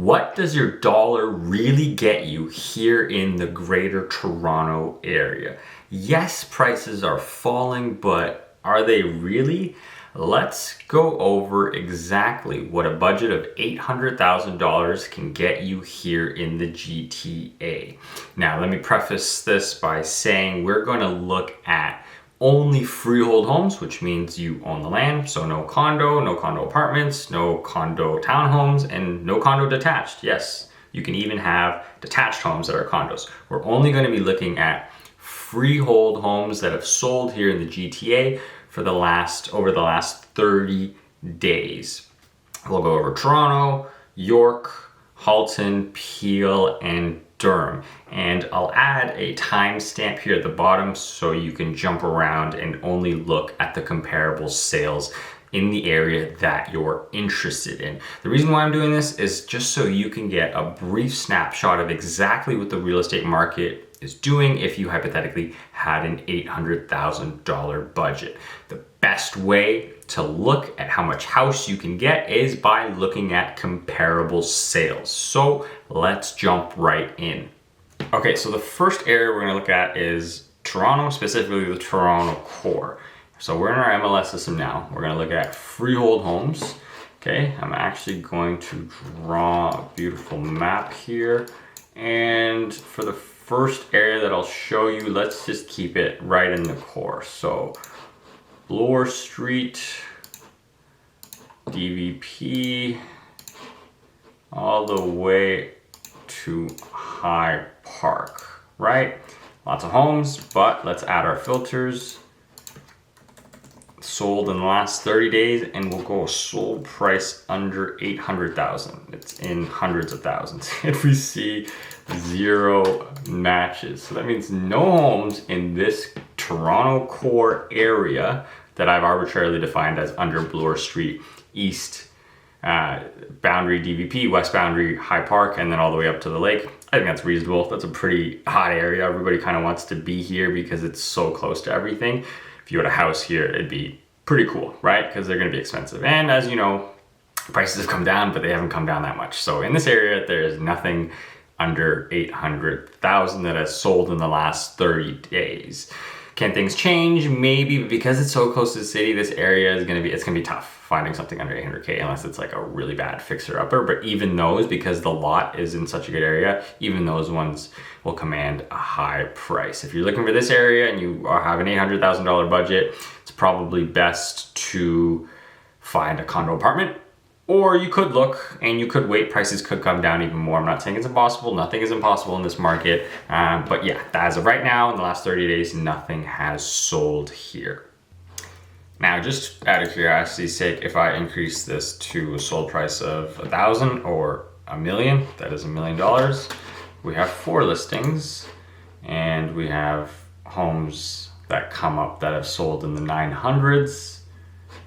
What does your dollar really get you here in the Greater Toronto area? Yes, prices are falling, but are they really? Let's go over exactly what a budget of $800,000 can get you here in the GTA. Now, let me preface this by saying we're going to look at only freehold homes, which means you own the land, so no condo apartments, no condo townhomes, and no condo detached. Yes, you can even have detached homes that are condos. We're only going to be looking at freehold homes that have sold here in the GTA for over the last 30 days. We'll go over Toronto, York, Halton, Peel, and Durham. And I'll add a timestamp here at the bottom so you can jump around and only look at the comparable sales in the area that you're interested in. The reason why I'm doing this is just so you can get a brief snapshot of exactly what the real estate market is doing if you hypothetically had an $800,000 budget. The best way to look at how much house you can get is by looking at comparable sales. So let's jump right in. Okay, so the first area we're gonna look at is Toronto, specifically the Toronto core. So we're in our MLS system now. We're gonna look at freehold homes. Okay, I'm actually going to draw a beautiful map here. And for the first area that I'll show you, let's just keep it right in the core. So Bloor Street, DVP, all the way to High Park, right? Lots of homes, but let's add our filters. Sold in the last 30 days, and we'll go sold price under 800,000. It's in hundreds of thousands. If we see 0 matches, so that means no homes in this Toronto core area that I've arbitrarily defined as under Bloor Street, East boundary DVP, West boundary High Park, and then all the way up to the lake. I think that's reasonable. That's a pretty hot area. Everybody kind of wants to be here because it's so close to everything. If you had a house here, it'd be pretty cool, right? Because they're going to be expensive. And as you know, prices have come down, but they haven't come down that much. So in this area, there is nothing under 800,000 that has sold in the last 30 days. Can things change? Maybe, but because it's so close to the city, this area is it's gonna be tough finding something under 800K unless it's like a really bad fixer-upper. But even those, because the lot is in such a good area, even those ones will command a high price. If you're looking for this area and you have an $800,000 budget, it's probably best to find a condo apartment. Or you could look and you could wait, prices could come down even more. I'm not saying it's impossible, nothing is impossible in this market. But yeah, as of right now, in the last 30 days, nothing has sold here. Now, just out of curiosity's sake, if I increase this to a sold price of 1,000 or $1 million, that is $1 million. We have 4 listings and we have homes that come up that have sold in the 900s.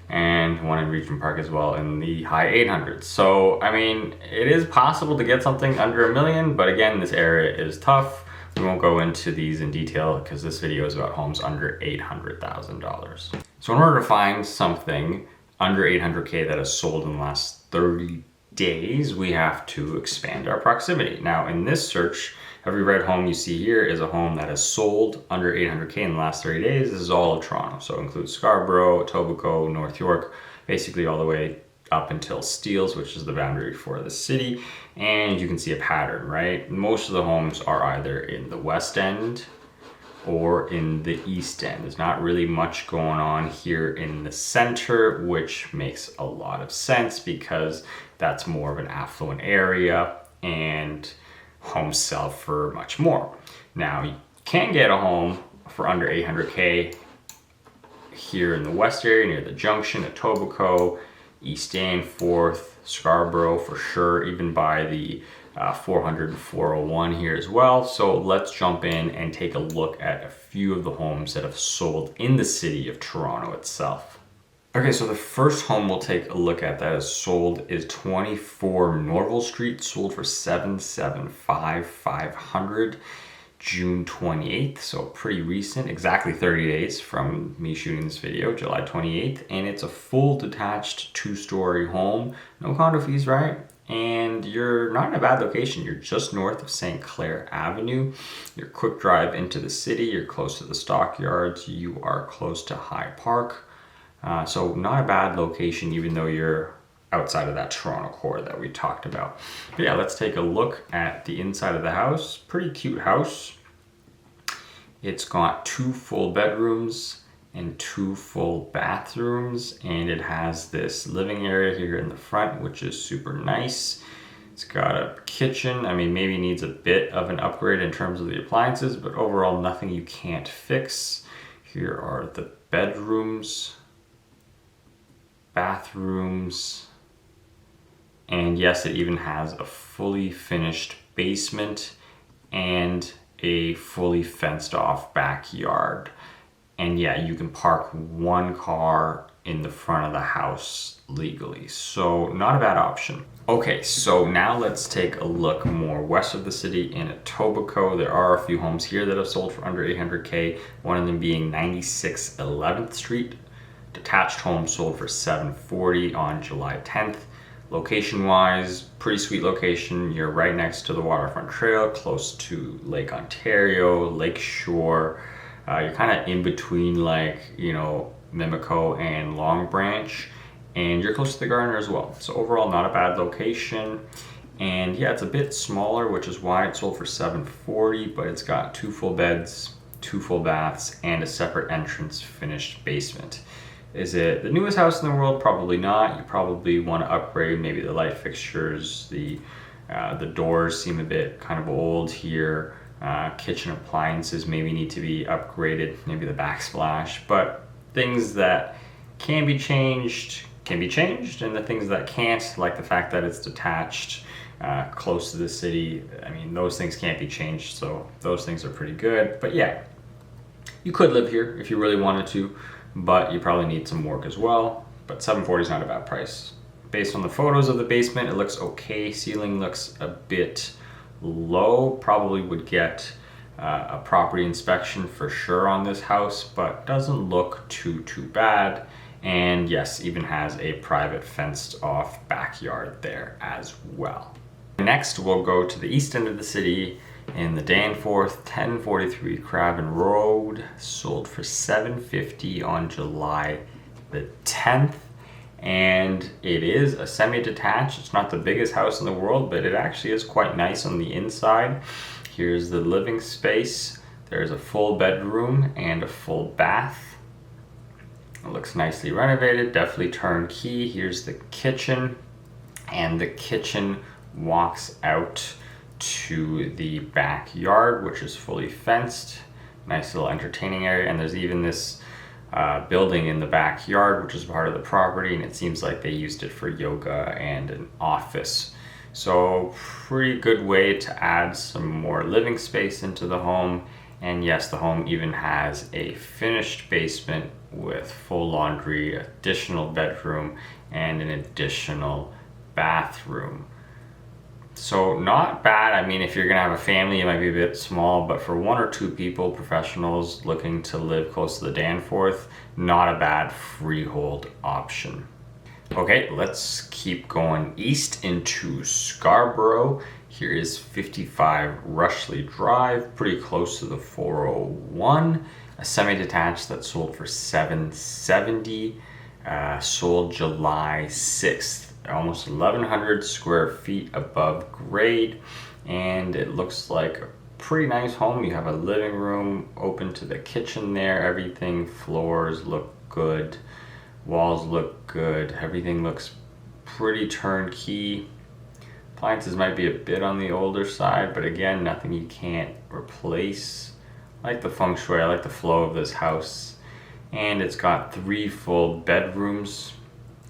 And one in Regent Park as well in the high 800s. So, I mean, it is possible to get something under $1 million, but again, this area is tough. We won't go into these in detail because this video is about homes under $800,000. So in order to find something under 800K that has sold in the last 30 days, we have to expand our proximity. Now, in this search, every red home you see here is a home that has sold under 800K in the last 30 days. This is all of Toronto. So it includes Scarborough, Etobicoke, North York, basically all the way up until Steeles, which is the boundary for the city. And you can see a pattern, right? Most of the homes are either in the West End or in the East End. There's not really much going on here in the center, which makes a lot of sense because that's more of an affluent area and homes sell for much more. Now, you can get a home for under 800K here in the West area near the Junction, Etobicoke, East End, 4th, Scarborough for sure, even by the 400 and 401 here as well. So let's jump in and take a look at a few of the homes that have sold in the city of Toronto itself. Okay, so the first home we'll take a look at that is sold is 24 Norval Street, sold for $775,500, June 28th, so pretty recent, exactly 30 days from me shooting this video, July 28th, and it's a full detached 2-story home, no condo fees, right? and you're not in a bad location. You're just north of St. Clair Avenue. You're quick drive into the city. You're close to the stockyards. You are close to High Park. So not a bad location, even though you're outside of that Toronto core that we talked about. But yeah, let's take a look at the inside of the house. Pretty cute house. It's got 2 full bedrooms and 2 full bathrooms, and it has this living area here in the front, which is super nice. It's got a kitchen. I mean, maybe needs a bit of an upgrade in terms of the appliances, but overall nothing you can't fix. Here are the bedrooms, bathrooms, and yes, it even has a fully finished basement and a fully fenced off backyard. And yeah, you can park 1 car in the front of the house legally. So not a bad option. Okay, so now let's take a look more west of the city in Etobicoke. There are a few homes here that have sold for under 800K. One of them being 96 11th Street. Detached home sold for $740 on July 10th. Location wise, pretty sweet location. You're right next to the waterfront trail, close to Lake Ontario, Lake Shore. You're kind of in between, like, you know, Mimico and Long Branch, and you're close to the Gardiner as well. So overall, not a bad location. And yeah, it's a bit smaller, which is why it sold for $740, but it's got 2 full beds, 2 full baths, and a separate entrance finished basement. Is it the newest house in the world? Probably not. You probably want to upgrade maybe the light fixtures. The doors seem a bit kind of old here. Kitchen appliances maybe need to be upgraded. Maybe the backsplash. But things that can be changed, and the things that can't, like the fact that it's detached, close to the city, I mean, those things can't be changed. So those things are pretty good. But yeah, you could live here if you really wanted to, but you probably need some work as well. But $740 is not a bad price. Based on the photos of the basement, it looks okay. Ceiling looks a bit low. Probably would get a property inspection for sure on this house, but doesn't look too bad. And yes, even has a private fenced off backyard there as well. Next, we'll go to the east end of the city in the Danforth, 1043 Craven Road, sold for $750 on July the 10th. And it is a semi-detached. It's not the biggest house in the world, but it actually is quite nice on the inside. Here's the living space. There's a full bedroom and a full bath. It looks nicely renovated, definitely turnkey. Here's the kitchen, and the kitchen walks out to the backyard, which is fully fenced. Nice little entertaining area, and there's even this building in the backyard, which is part of the property, and it seems like they used it for yoga and an office. So pretty good way to add some more living space into the home. And yes, the home even has a finished basement with full laundry, additional bedroom, and an additional bathroom. So not bad. I mean, if you're gonna have a family, it might be a bit small, but for 1 or 2 people, professionals looking to live close to the Danforth, not a bad freehold option. Okay, let's keep going east into Scarborough. Here is 55 Rushley Drive, pretty close to the 401. A semi-detached that sold for $770, sold July 6th. Almost 1,100 square feet above grade, and it looks like a pretty nice home. You have a living room open to the kitchen there. Everything, floors look good, walls look good, everything looks pretty turnkey. Appliances might be a bit on the older side, but again, nothing you can't replace. I like the feng shui, I like the flow of this house, and it's got 3 full bedrooms.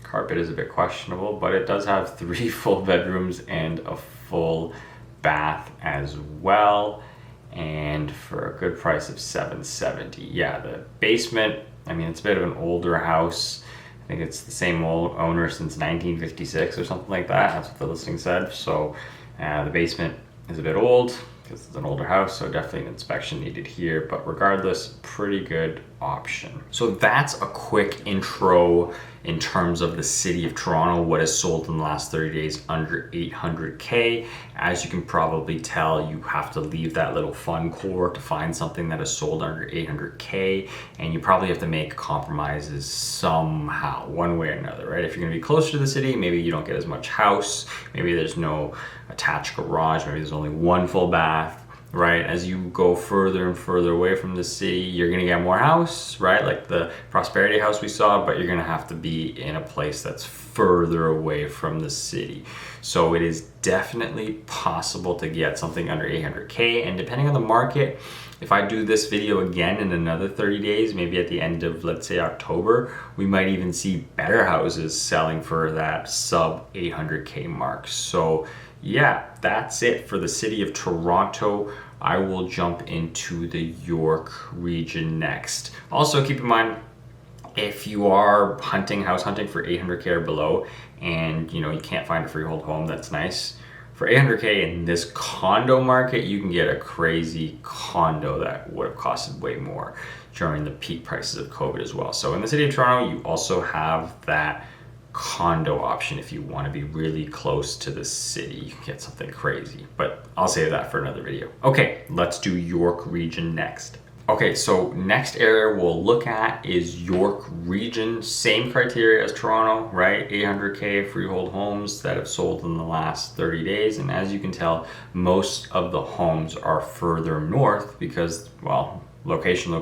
Carpet is a bit questionable, but it does have 3 full bedrooms and a full bath as well, and for a good price of $770. Yeah, the basement, I mean, it's a bit of an older house. I think it's the same old owner since 1956 or something like that. That's what the listing said. So the basement is a bit old because it's an older house, so definitely an inspection needed here, but regardless, pretty good option. So that's a quick intro in terms of the city of Toronto, what has sold in the last 30 days under 800K. As you can probably tell, you have to leave that little fun core to find something that is sold under 800K, and you probably have to make compromises somehow, one way or another, right? If you're gonna be closer to the city, maybe you don't get as much house, maybe there's no attached garage, maybe there's only one full bath, right? As you go further and further away from the city, you're gonna get more house, right? Like the Prosperity House we saw, but you're gonna have to be in a place that's further away from the city. So it is definitely possible to get something under 800K, and depending on the market, if I do this video again in another 30 days, maybe at the end of, let's say, October, we might even see better houses selling for that sub 800K mark. So yeah, that's it for the city of Toronto. I will jump into the York region next. Also, keep in mind, if you are house hunting for 800K or below, and you can't find a freehold home that's nice, for 800K in this condo market, you can get a crazy condo that would have costed way more during the peak prices of COVID as well. So in the city of Toronto, you also have that condo option if you want to be really close to the city. You can get something crazy, but I'll save that for another video. Okay, let's do York region next. Okay, so next area we'll look at is York region. Same criteria as Toronto, right? 800K freehold homes that have sold in the last 30 days. And as you can tell, most of the homes are further north because, well, location,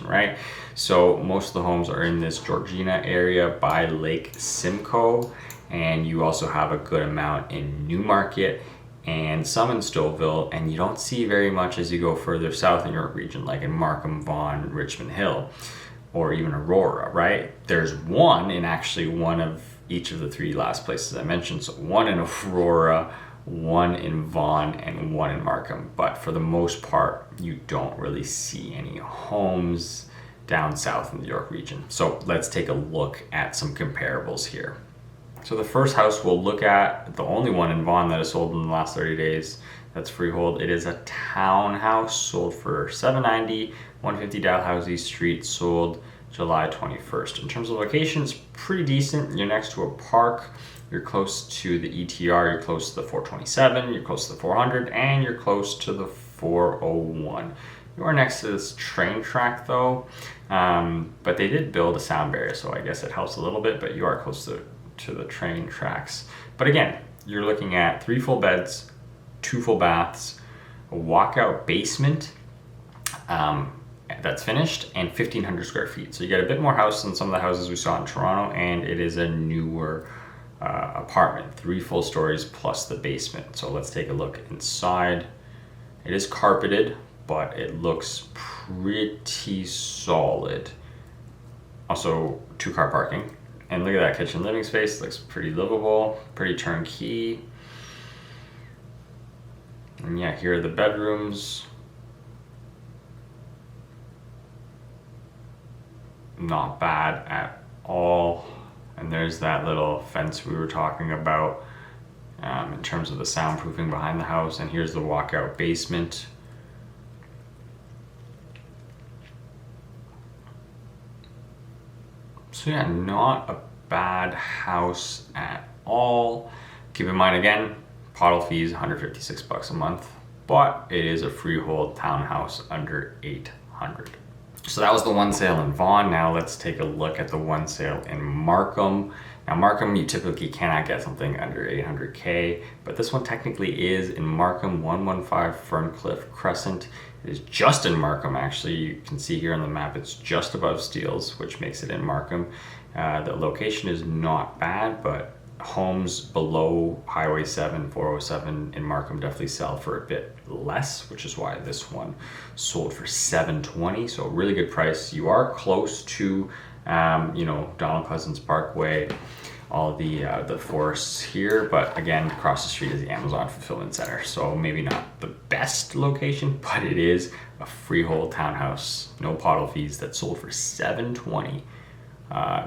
right? So most of the homes are in this Georgina area by Lake Simcoe, and you also have a good amount in Newmarket and some in Stoville, and you don't see very much as you go further south in York region, like in Markham, Vaughan, Richmond Hill, or even Aurora, right? There's one in actually one of each of the three last places I mentioned. So one in Aurora, one in Vaughan, and one in Markham. But for the most part, you don't really see any homes down south in the York region. So let's take a look at some comparables here. So the first house we'll look at, the only one in Vaughan that is sold in the last 30 days, that's freehold. It is a townhouse sold for $790, 150 Dalhousie Street, sold July 21st. In terms of location, it's pretty decent. You're next to a park, you're close to the ETR, you're close to the 427, you're close to the 400, and you're close to the 401. You are next to this train track though, but they did build a sound barrier, so I guess it helps a little bit, but you are close to the train tracks. But again, you're looking at 3 full beds, 2 full baths, a walkout basement that's finished, and 1,500 square feet. So you get a bit more house than some of the houses we saw in Toronto, and it is a newer apartment, 3 full stories plus the basement. So let's take a look inside. It is carpeted, but it looks pretty solid. Also 2-car parking. And look at that kitchen living space, looks pretty livable, pretty turnkey. And yeah, here are the bedrooms. Not bad at all. And there's that little fence we were talking about in terms of the soundproofing behind the house. And here's the walkout basement. So yeah, not a bad house at all. Keep in mind again, pottle fees, $156 a month, but it is a freehold townhouse under 800. So that was the one sale in Vaughan. Now let's take a look at the one sale in Markham. Now Markham, you typically cannot get something under 800K, but this one technically is in Markham, 115 Ferncliff Crescent. It is just in Markham, actually. You can see here on the map, it's just above Steeles, which makes it in Markham. The location is not bad, but homes below Highway 7, 407 in Markham definitely sell for a bit less, which is why this one sold for $720. So a really good price. You are close to, Donald Cousins Parkway, all the forests here, but again, across the street is the Amazon Fulfillment Center. So maybe not the best location, but it is a freehold townhouse, no pottle fees, that sold for $720.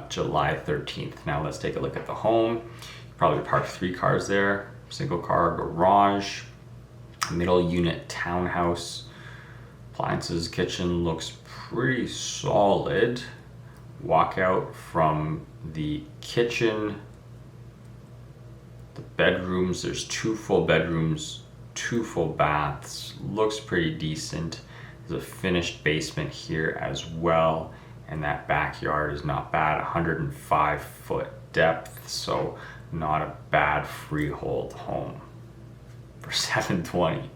July 13th. Now let's take a look at the home. Probably parked 3 cars there, single car garage, middle unit townhouse. Appliances, kitchen looks pretty solid. walk out from the kitchen, the bedrooms. There's 2 full bedrooms, 2 full baths. Looks pretty decent. There's a finished basement here as well, and that backyard is not bad. 105-foot depth, so not a bad freehold home for $720.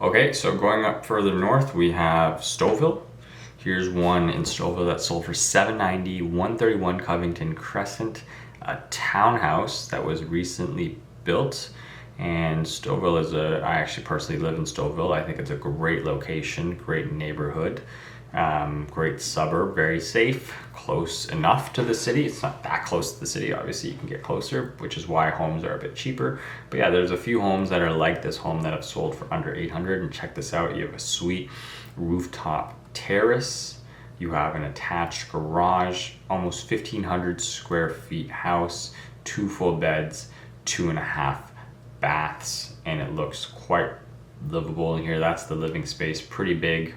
Okay, so going up further north, we have Stoville. Here's one in Stoville that sold for $790, 131 Covington Crescent, a townhouse that was recently built. And Stoville is I actually personally live in Stoville. I think it's a great location, great neighborhood, great suburb, very safe, close enough to the city. It's not that close to the city, obviously you can get closer, which is why homes are a bit cheaper. But yeah, there's a few homes that are like this home that have sold for under $800. And check this out, you have a sweet rooftop terrace, you have an attached garage, almost 1,500 square feet house, 2 full beds, 2.5 baths, and it looks quite livable in here. That's the living space, pretty big.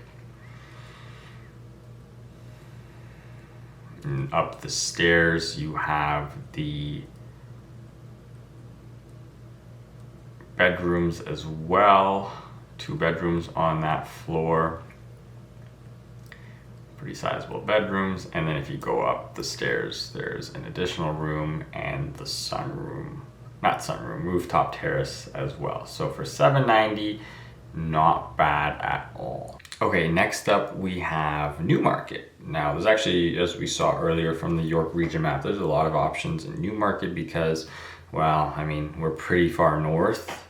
And up the stairs you have the bedrooms as well, 2 bedrooms on that floor, pretty sizable bedrooms. And then if you go up the stairs, there's an additional room and the rooftop terrace as well. So for $790, not bad at all. Okay, next up we have Newmarket. Now there's actually, as we saw earlier from the York Region map, there's a lot of options in Newmarket because, well, I mean, we're pretty far north,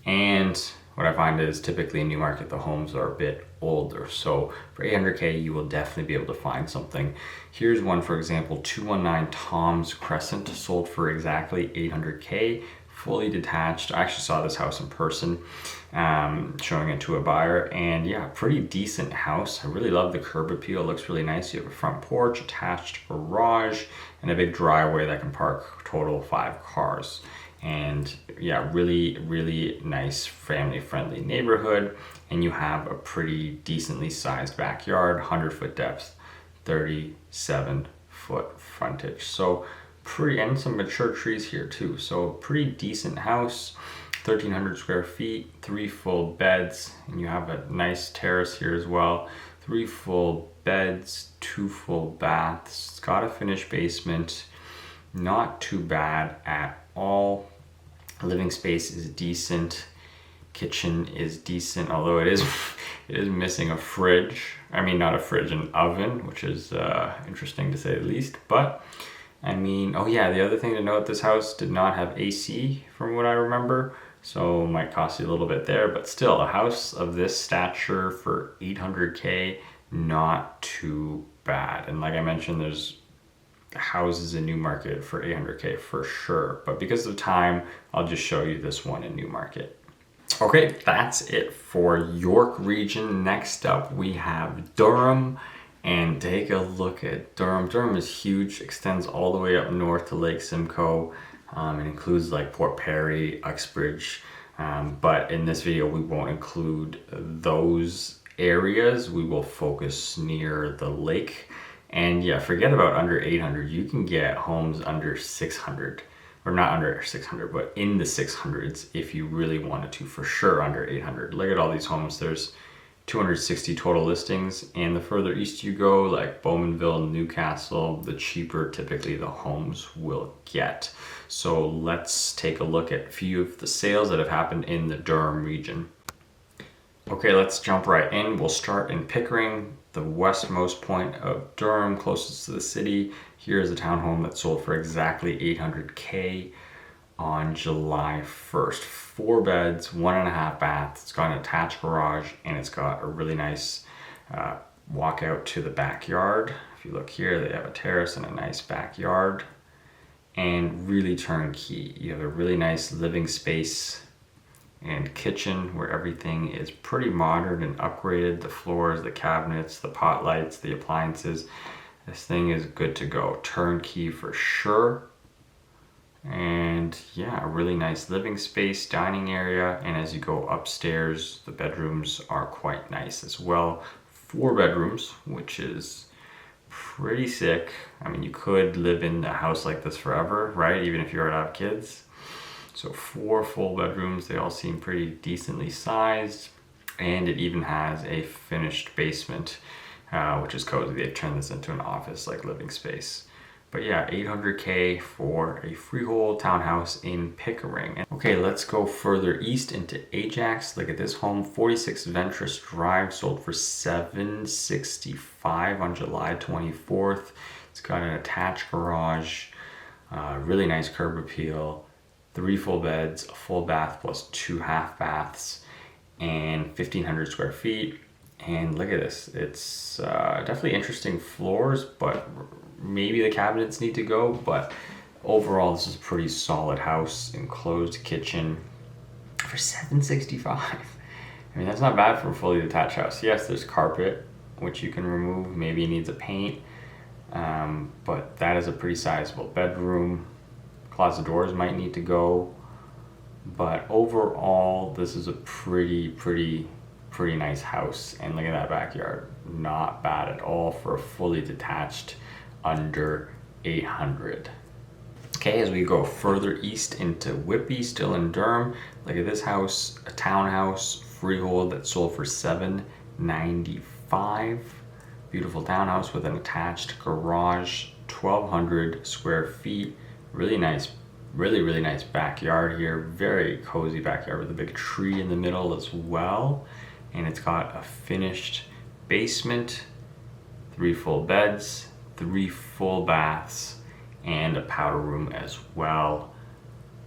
and what I find is typically in Newmarket the homes are a bit older. So for $800K you will definitely be able to find something. Here's one, for example, 219 Tom's Crescent, sold for exactly $800K, fully detached. I actually saw this house in person, showing it to a buyer, and yeah, pretty decent house. I really love the curb appeal. It looks really nice. You have a front porch, attached garage, and a big driveway that can park total 5 cars. And yeah, really nice family friendly neighborhood. And you have a pretty decently sized backyard, 100-foot depth, 37-foot frontage. So pretty, and some mature trees here too. So pretty decent house, 1,300 square feet, 3 full beds, and you have a nice terrace here as well. 3 full beds, 2 full baths. It's got a finished basement, not too bad at all. Living space is decent. Kitchen is decent, although it is missing a fridge. I mean, not a fridge, an oven, which is interesting to say the least. But I mean, oh yeah, the other thing to note, this house did not have AC from what I remember, so it might cost you a little bit there, but still, a house of this stature for $800K, not too bad. And like I mentioned, there's houses in Newmarket for $800K for sure, but because of time, I'll just show you this one in Newmarket. Okay, that's it for York Region. Next up, we have Durham, and take a look at Durham. Durham is huge, extends all the way up north to Lake Simcoe. It includes like Port Perry, Uxbridge, but in this video we won't include those areas. We will focus near the lake. And yeah, forget about under 800. You can get homes under 600, or not under 600, but in the 600s if you really wanted to, for sure under 800. Look at all these homes. There's 260 total listings, and the further east you go, like Bowmanville, Newcastle, the cheaper typically the homes will get. So let's take a look at a few of the sales that have happened in the Durham region. Okay, let's jump right in. We'll start in Pickering, the westmost point of Durham, closest to the city. Here's a townhome that sold for exactly $800K on July 1st. 4 beds, 1.5 baths. It's got an attached garage, and it's got a really nice walkout to the backyard. If you look here, they have a terrace and a nice backyard, and really turnkey. You have a really nice living space and kitchen where everything is pretty modern and upgraded. The floors, the cabinets, the pot lights, the appliances. This thing is good to go. Turnkey for sure. And yeah, a really nice living space, dining area, and as you go upstairs, the bedrooms are quite nice as well. 4 bedrooms, which is pretty sick. I mean, you could live in a house like this forever, right? Even if you were to have kids. So 4 full bedrooms, they all seem pretty decently sized. And it even has a finished basement, which is cozy. They've turned this into an office like living space. But yeah, $800K for a freehold townhouse in Pickering. Okay, let's go further east into Ajax. Look at this home, 46 Ventress Drive, sold for $765 on July 24th. It's got an attached garage, really nice curb appeal, 3 full beds, a full bath plus 2 half baths, and 1,500 square feet. And look at this, it's definitely interesting floors, but maybe the cabinets need to go. But overall, this is a pretty solid house. Enclosed kitchen for $765. I mean, that's not bad for a fully detached house. Yes, there's carpet, which you can remove. Maybe it needs a paint, but that is a pretty sizable bedroom. Closet doors might need to go, but overall, this is a pretty nice house. And look at that backyard, not bad at all for a fully detached, under 800. Okay, as we go further east into Whippy, still in Durham, look at this house, a townhouse freehold that sold for $795. Beautiful townhouse with an attached garage, 1,200 square feet. Really nice, really nice backyard here. Very cozy backyard with a big tree in the middle as well. And it's got a finished basement, 3 full beds, 3 full baths, and a powder room as well.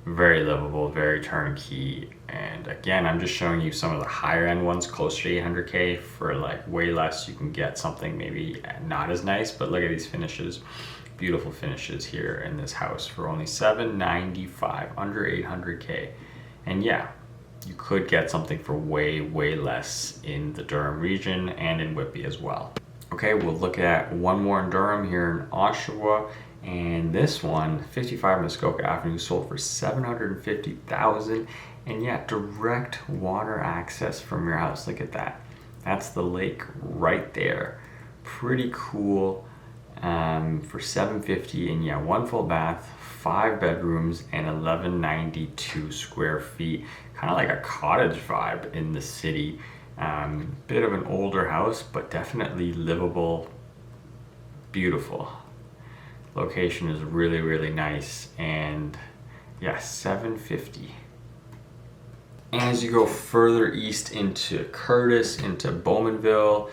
Very livable, very turnkey. And again, I'm just showing you some of the higher end ones, closer to 800K. For like way less, you can get something maybe not as nice, but look at these finishes. Beautiful finishes here in this house for only $795, under 800K. And yeah, you could get something for way less in the Durham region and in Whippy as well. Okay, we'll look at one more in Durham here in Ashawa, and this one, 55 Muskoka Avenue, sold for $750,000. And yeah, direct water access from your house. Look at that. That's the lake right there. Pretty cool. For $750, and yeah, 1 full bath, 5 bedrooms, and 1,192 square feet. Kind of like a cottage vibe in the city. Bit of an older house, but definitely livable. Beautiful. Location is really nice, and yeah, $750. And as you go further east into Curtis, into Bowmanville,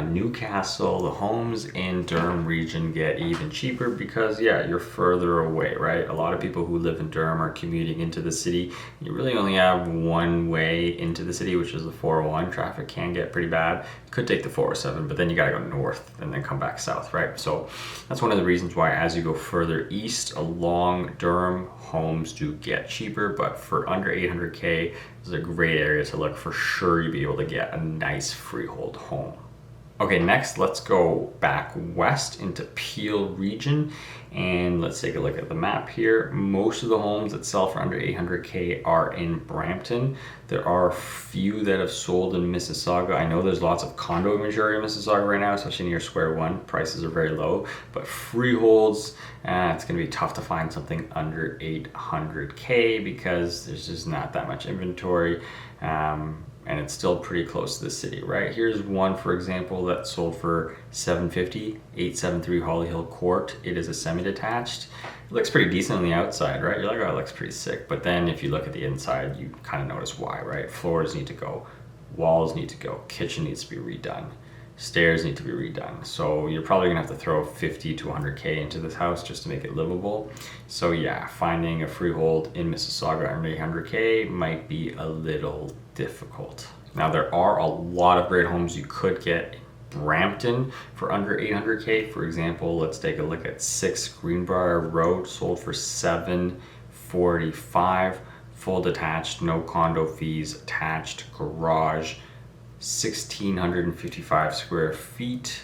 Newcastle, the homes in Durham region get even cheaper because yeah, you're further away, right? A lot of people who live in Durham are commuting into the city. You really only have one way into the city, which is the 401. Traffic can get pretty bad. You could take the 407, but then you gotta go north and then come back south, right? So that's one of the reasons why as you go further east along Durham, homes do get cheaper, but for under 800K, this is a great area to look. For sure you'll be able to get a nice freehold home. Okay, next let's go back west into Peel Region, and let's take a look at the map here. Most of the homes that sell for under 800K are in Brampton. There are a few that have sold in Mississauga. I know there's lots of condo inventory in Mississauga right now, especially near Square One. Prices are very low, but freeholds, it's gonna be tough to find something under 800K because there's just not that much inventory. And it's still pretty close to the city, right? Here's one, for example, that sold for $750, 873 Holly Hill Court. It is a semi-detached. It looks pretty decent on the outside, right? You're like, oh, it looks pretty sick. But then if you look at the inside, you kind of notice why, right? Floors need to go, walls need to go, kitchen needs to be redone, stairs need to be redone. So you're probably gonna have to throw 50 to 100K into this house just to make it livable. So yeah, finding a freehold in Mississauga under 800K might be a little difficult. Now there are a lot of great homes you could get in Brampton for under 800K. For example, let's take a look at 6 Greenbrier Road, sold for $745, full detached, no condo fees, attached garage, 1,655 square feet,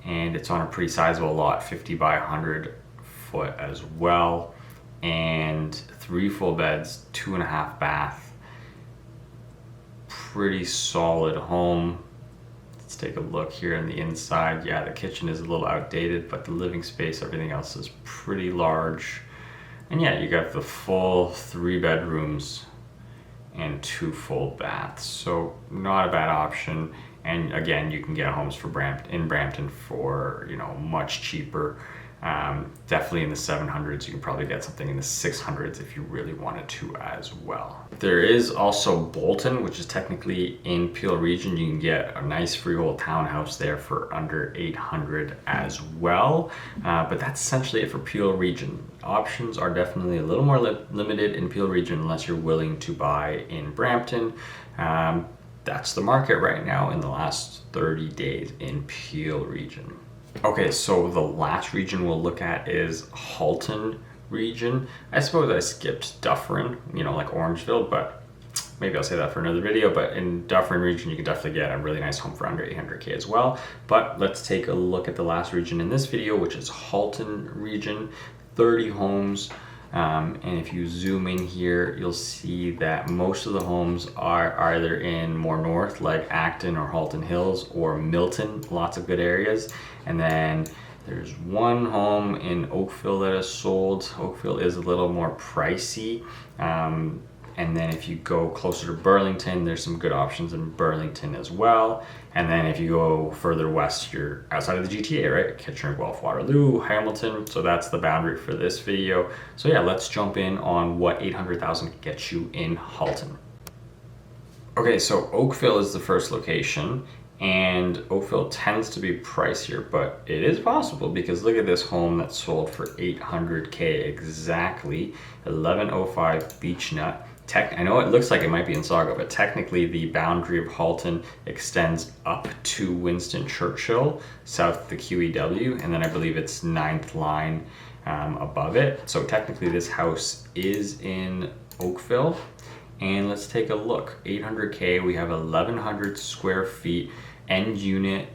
and it's on a pretty sizable lot, 50 by 100 foot as well, and 3 full beds, 2.5 bath. Pretty solid home. It's take a look here on the inside. Yeah, the kitchen is a little outdated, but the living space, everything else is pretty large. And yeah, you got the full 3 bedrooms and 2 full baths. So not a bad option. And again, you can get homes for in Brampton for, you know, much cheaper. Definitely in the 700s. You can probably get something in the 600s if you really wanted to as well. There is also Bolton, which is technically in Peel Region. You can get a nice freehold townhouse there for under 800 as well. But that's essentially it for Peel Region. Options are definitely a little more limited in Peel Region unless you're willing to buy in Brampton. That's the market right now in the last 30 days in Peel Region. Okay, so the last region we'll look at is Halton Region. I suppose I skipped Dufferin, you know, like Orangeville, but maybe I'll say that for another video. But in Dufferin Region, you can definitely get a really nice home for under 800K as well. But let's take a look at the last region in this video, which is Halton Region, 30 homes. And if you zoom in here, you'll see that most of the homes are either in more north, like Acton or Halton Hills, or Milton, lots of good areas. And then there's one home in Oakville that is sold. Oakville is a little more pricey. And then if you go closer to Burlington, there's some good options in Burlington as well. And then if you go further west, you're outside of the GTA, right? Kitchener, Guelph, Waterloo, Hamilton. So that's the boundary for this video. So yeah, let's jump in on what 800,000 gets you in Halton. Okay, so Oakville is the first location. And Oakville tends to be pricier, but it is possible because look at this home that sold for 800K exactly, 1105 Beech Nut. I know it looks like it might be in Sauga, but technically the boundary of Halton extends up to Winston Churchill, south of the QEW, and then I believe it's 9th line above it. So technically this house is in Oakville. And let's take a look. 800K, we have 1,100 square feet, end unit,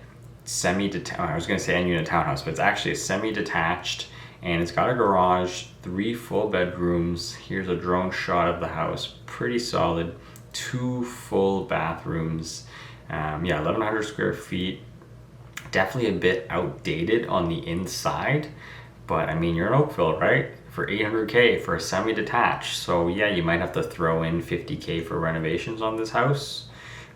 semi-detached. I was gonna say end unit townhouse, but it's actually a semi-detached, and it's got a garage, 3 full bedrooms. Here's a drone shot of the house, pretty solid. 2 full bathrooms. Yeah, 1,100 square feet. Definitely a bit outdated on the inside, but I mean, you're in Oakville, right? For 800K for a semi-detached. So yeah, you might have to throw in 50K for renovations on this house,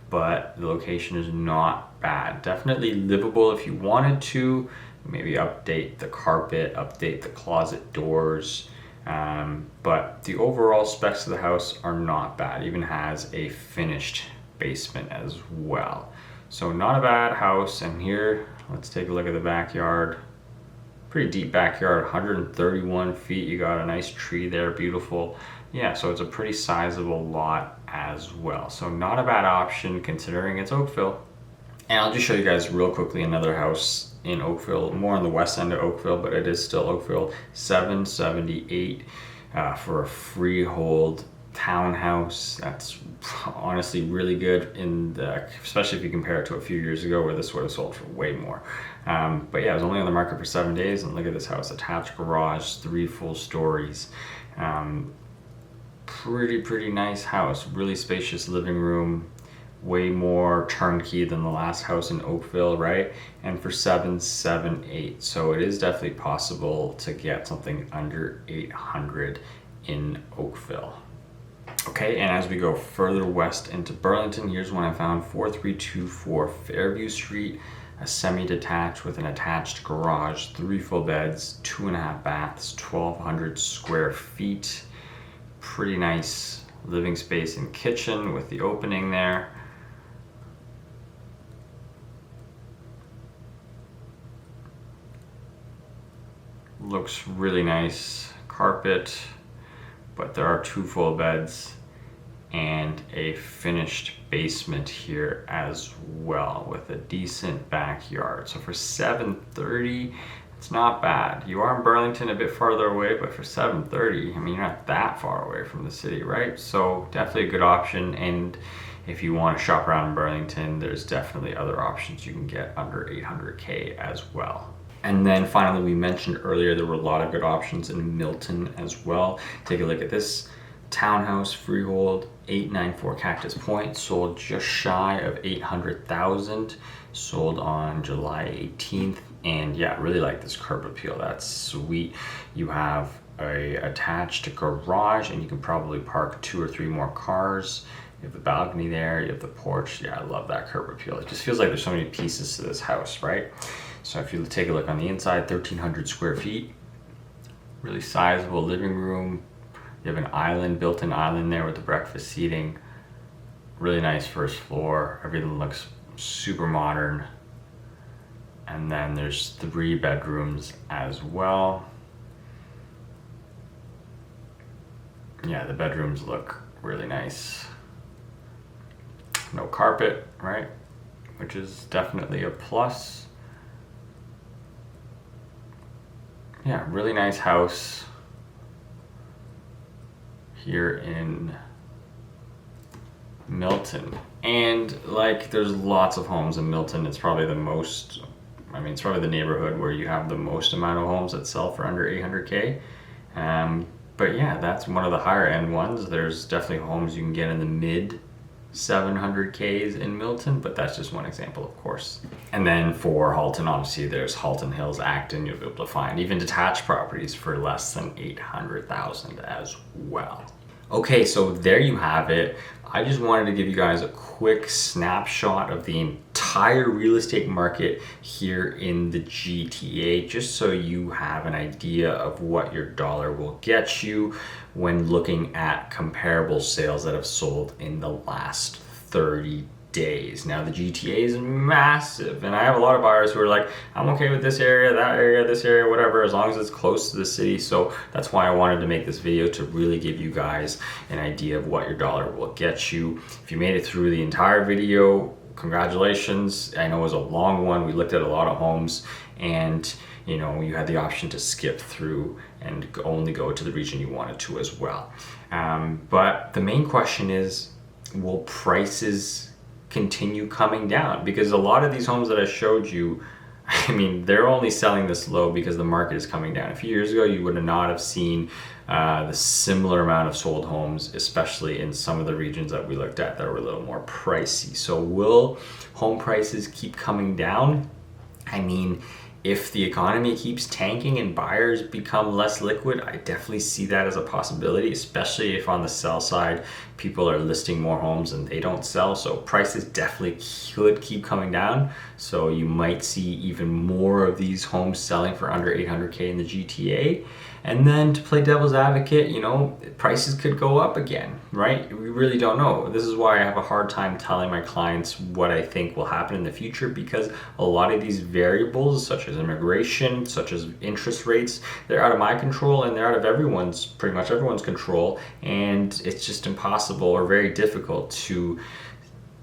but the location is not bad. Definitely livable if you wanted to. Maybe update the carpet, update the closet doors. But the overall specs of the house are not bad. It even has a finished basement as well. So not a bad house. And here, let's take a look at the backyard. Pretty deep backyard, 131 feet. You got a nice tree there, beautiful. Yeah, so it's a pretty sizable lot as well. So not a bad option considering it's Oakville. And I'll just show you guys real quickly another house in Oakville, more on the west end of Oakville, but it is still Oakville, 778 for a freehold townhouse. That's honestly really good, especially if you compare it to a few years ago where this would have sold for way more. But yeah, it was only on the market for 7 days, and look at this house, attached garage, 3 full stories. Pretty nice house, really spacious living room, way more turnkey than the last house in Oakville, right? And for 778, so it is definitely possible to get something under 800 in Oakville. Okay, and as we go further west into Burlington, here's one I found, 4324 Fairview Street, a semi-detached with an attached garage, 3 full beds, 2.5 baths, 1,200 square feet. Pretty nice living space and kitchen with the opening there. Looks really nice. Carpet, but there are 2 full beds and a finished basement here as well with a decent backyard. So for 730, it's not bad. You are in Burlington, a bit farther away, but for 730, I mean, you're not that far away from the city, right? So definitely a good option. And if you want to shop around in Burlington, there's definitely other options you can get under 800K as well. And then finally, we mentioned earlier there were a lot of good options in Milton as well. Take a look at this townhouse freehold, 894 Cactus Point, sold just shy of 800,000, sold on July 18th. And yeah, really like this curb appeal. That's sweet. You have a attached garage, and you can probably park 2 or 3 more cars. You have the balcony there, you have the porch. Yeah, I love that curb appeal. It just feels like there's so many pieces to this house, right? So if you take a look on the inside, 1,300 square feet, really sizable living room. You have an island, built-in island there with the breakfast seating. Really nice first floor. Everything looks super modern. And then there's 3 bedrooms as well. Yeah, the bedrooms look really nice. No carpet, right? Which is definitely a plus. Yeah, really nice house here in Milton. And like, there's lots of homes in Milton. It's probably the most, it's probably the neighborhood where you have the most amount of homes that sell for under 800K. But yeah, that's one of the higher end ones. There's definitely homes you can get in the mid 700Ks in Milton, but that's just one example, of course. And then for Halton, obviously there's Halton Hills, Acton. You'll be able to find even detached properties for less than 800,000 as well. Okay, so there you have it. I just wanted to give you guys a quick snapshot of the entire real estate market here in the GTA, just so you have an idea of what your dollar will get you when looking at comparable sales that have sold in the last 30 days. Now the GTA is massive, and I have a lot of buyers who are like, I'm okay with this area, that area, this area, whatever, as long as it's close to the city. So that's why I wanted to make this video, to really give you guys an idea of what your dollar will get you. If you made it through the entire video, congratulations. I know it was a long one. We looked at a lot of homes, and you know, you had the option to skip through and only go to the region you wanted to as well. But the main question is, will prices continue coming down? Because a lot of these homes that I showed you, they're only selling this low because the market is coming down. A few years ago, you would not have seen the similar amount of sold homes, especially in some of the regions that we looked at that were a little more pricey. So will home prices keep coming down? If the economy keeps tanking and buyers become less liquid, I definitely see that as a possibility, especially if on the sell side, people are listing more homes and they don't sell. So prices definitely could keep coming down. So you might see even more of these homes selling for under 800K in the GTA. And then to play devil's advocate, prices could go up again, right? We really don't know. This is why I have a hard time telling my clients what I think will happen in the future, because a lot of these variables, such as immigration, such as interest rates, they're out of my control, and they're out of pretty much everyone's control. And it's just impossible or very difficult to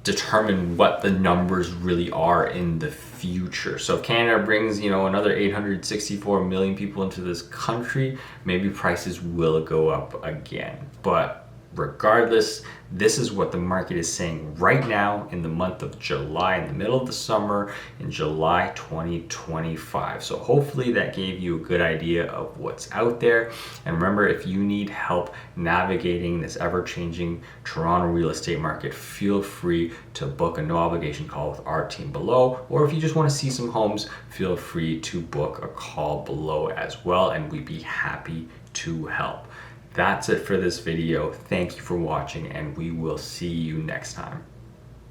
determine what the numbers really are in the future. So if Canada brings, another 864 million people into this country, maybe prices will go up again. But regardless, this is what the market is saying right now in the month of July, in the middle of the summer, in July 2025. So hopefully that gave you a good idea of what's out there. And remember, if you need help navigating this ever-changing Toronto real estate market, feel free to book a no obligation call with our team below. Or if you just want to see some homes, feel free to book a call below as well, and we'd be happy to help. That's it for this video. Thank you for watching, and we will see you next time.